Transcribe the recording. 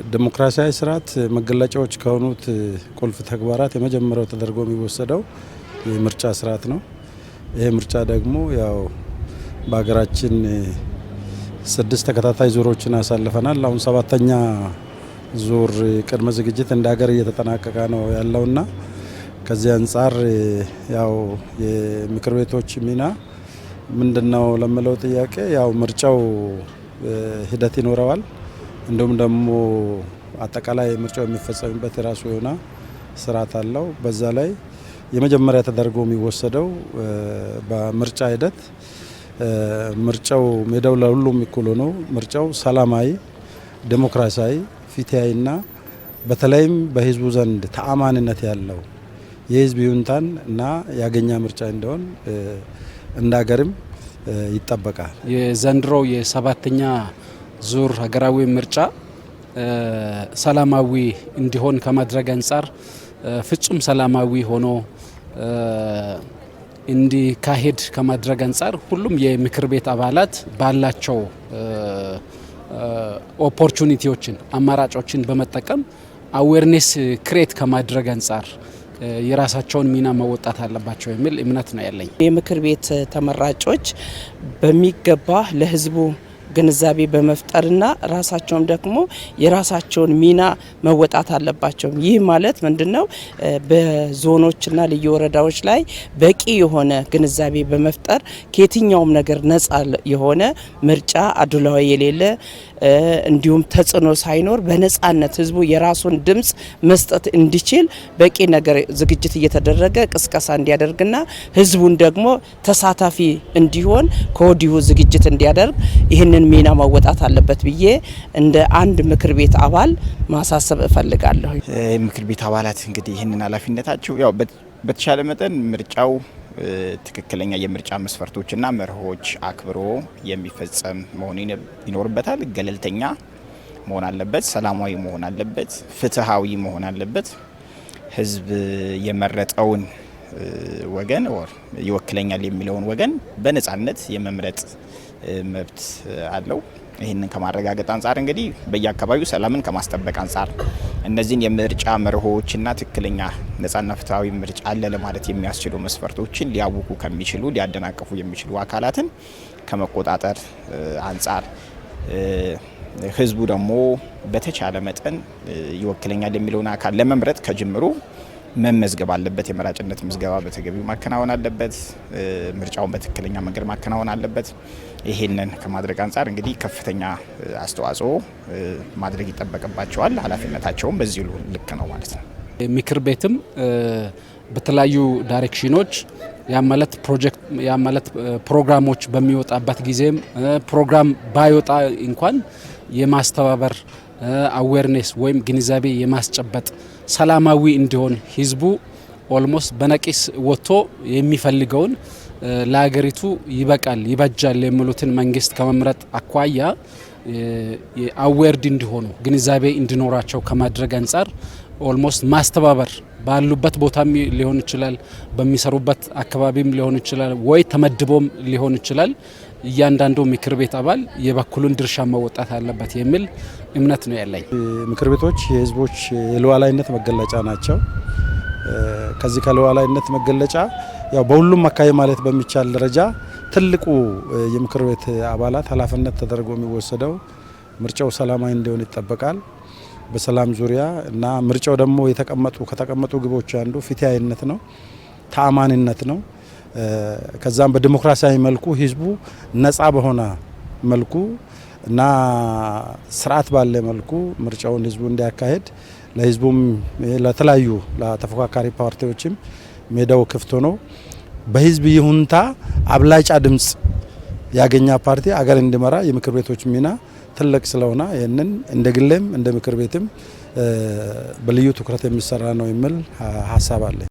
ዲሞክራሲያዊ ስርዓት መገለጫዎች ከሆኑት ቁልፍ ተግባራት የመጀመሪያው ተደርጎ የሚወሰደው የምርጫ ስርዓት ነው። ይሄ ምርጫ ደግሞ ያው በሀገራችን 6 ተከታታይ ዙሮችን አሳልፈናል። አሁን 7ኛ ዙር ቅድመ ዝግጅት እንደ ሀገር እየተጠናቀቀ ነው ያለውና ከዚህ አንጻር ያው የምክር ቤቶች ሚና ምንድነው ለምለው ጥያቄ ያው ምርጫው ሂደት ይኖረዋል። እንደውም ደግሞ አጠቃላይ ምርጫው የሚፈጸምበት የራሱ የሆነ ስርዓት አለው። በዛ ላይ የመጀመሪያ ተደርጎ የሚወሰደው በምርጫ ሂደት ምርጫው ሜዳው ለሁሉም እኩል ሆኖ ምርጫው ሰላማዊ፣ ዲሞክራሲያዊ፣ ፍትሃዊና በተለይም በህዝቡ ዘንድ ተአማኒነት ያለው የህዝብ ይሁንታን እና ያገኘ ምርጫ እንደሆን እንደ ሀገርም ይጠበቃል። የዘንድሮ የ7ኛ ዙር ሀገራዊ ምርጫ ሰላማዊ እንዲሆን ከማድረግ አንጻር ፍጹም ሰላማዊ ሆኖ እንዲካሄድ ከማድረግ አንጻር ሁሉም የምክር ቤት አባላት ባላቸው ኦፖርቹኒቲዎችን አማራጮችን በመጠቀም አዌርኔስ ክሬት ከማድረግ አንጻር የራሳቸውን ሚና መወጣት አለባቸው የሚል እምነት ነው ያለኝ። የምክር ቤት ተመራጮች በሚገባ ለህዝቡ ግንዛቤ በመፍጠርና ራሳቸውም ደግሞ የራሳቸውን ሚና መወጣት አለባቸው። ይህ ማለት ምንድነው? በዞኖችና ልዩ ወረዳዎች ላይ በቂ የሆነ ግንዛቤ በመፍጠር ከየትኛውም ነገር ነፃ የሆነ ምርጫ አድሏዊ የሌለ እንዲሁም ተጽዕኖ ሳይኖር በነፃነት ህዝቡ የራሱን ድምጽ መስጠት እንዲችል በቂ ነገር ዝግጅት እየተደረገ ቅስቀሳ እንዲያደርግና ህዝቡን ደግሞ ተሳታፊ እንዲሆን ከወዲሁ ዝግጅት እንዲያደርግ ይህንን ሚና መወጣት አለበት ብዬ እንደ አንድ ምክር ቤት አባል ማሳሰብ እፈልጋለሁ። ምክር ቤት አባላት እንግዲህ ይህንን ኃላፊነታቸው ያው በተሻለ መጠን ምርጫው ትክክለኛ የምርጫ መስፈርቶችና መርሆች አክብሮ የሚፈጸም መሆን ይኖርበታል። ገለልተኛ መሆን አለበት፣ ሰላማዊ መሆን አለበት፣ ፍትሃዊ መሆን አለበት። ህዝብ የመረጠውን ወገን ይወክለኛል የሚለውን ወገን በነፃነት የመምረጥ መብት አለው። ይህንን ከማረጋገጥ አንጻር እንግዲህ በየአካባቢው ሰላምን ከማስጠበቅ አንጻር እነዚህን የምርጫ መርሆችና ትክክለኛ ነፃና ፍትሃዊ ምርጫ አለ ለማለት የሚያስችሉ መስፈርቶችን ሊያውኩ ከሚችሉ ሊያደናቅፉ የሚችሉ አካላትን ከመቆጣጠር አንጻር ህዝቡ ደግሞ በተቻለ መጠን ይወክለኛል የሚለውን አካል ለመምረጥ ከጅምሩ መመዝገብ አለበት። የመራጭነት ምዝገባ በተገቢው ማከናወን አለበት። ምርጫውን በትክክለኛ መንገድ ማከናወን አለበት። ይሄንን ከማድረግ አንጻር እንግዲህ ከፍተኛ አስተዋጽኦ ማድረግ ይጠበቅባቸዋል። ኃላፊነታቸውም በዚህ ልክ ነው ማለት ነው። ምክር ቤትም በተለያዩ ዳይሬክሽኖች ያማለት ፕሮግራሞች በሚወጣበት ጊዜም ፕሮግራም ባይወጣ እንኳን የማስተባበር አዌርኔስ ወይም ግንዛቤ የማስጨበጥ ሰላማዊ እንዲሆን ህዝቡ ኦልሞስት በነቂስ ወጥቶ የሚፈልገውን ለሀገሪቱ ይበቃል ይበጃል የሚሉትን መንግስት ከመምረጥ አኳያ አዌርድ እንዲሆኑ ግንዛቤ እንዲኖራቸው ከማድረግ አንጻር ኦልሞስት ማስተባበር ባሉበት ቦታም ሊሆን ይችላል፣ በሚሰሩበት አካባቢም ሊሆን ይችላል፣ ወይ ተመድቦም ሊሆን ይችላል። እያንዳንዱ ምክር ቤት አባል የበኩሉን ድርሻ መወጣት አለበት የሚል እምነት ነው ያለኝ። ምክር ቤቶች የህዝቦች የሉዓላዊነት መገለጫ ናቸው። ከዚህ ከሉዓላዊነት መገለጫ ያው በሁሉም አካባቢ ማለት በሚቻል ደረጃ ትልቁ የምክር ቤት አባላት ኃላፊነት ተደርጎ የሚወሰደው ምርጫው ሰላማዊ እንዲሆን ይጠበቃል። በሰላም ዙሪያ እና ምርጫው ደግሞ ከተቀመጡ ግቦች አንዱ ፍትሃዊነት ነው፣ ተአማኒነት ነው። ከዛም በዲሞክራሲያዊ መልኩ ህዝቡ ነፃ በሆነ መልኩ እና ስርዓት ባለ መልኩ ምርጫውን ህዝቡ እንዲያካሄድ ለህዝቡም ለተለያዩ ለተፎካካሪ ፓርቲዎችም ሜዳው ክፍት ሆኖ በህዝብ ይሁንታ አብላጫ ድምጽ ያገኛ ፓርቲ አገር እንዲመራ የምክር ቤቶች ሚና ትልቅ ስለሆነ ይህንን እንደ ግሌም እንደ ምክር ቤትም በልዩ ትኩረት የሚሰራ ነው የሚል ሀሳብ አለ።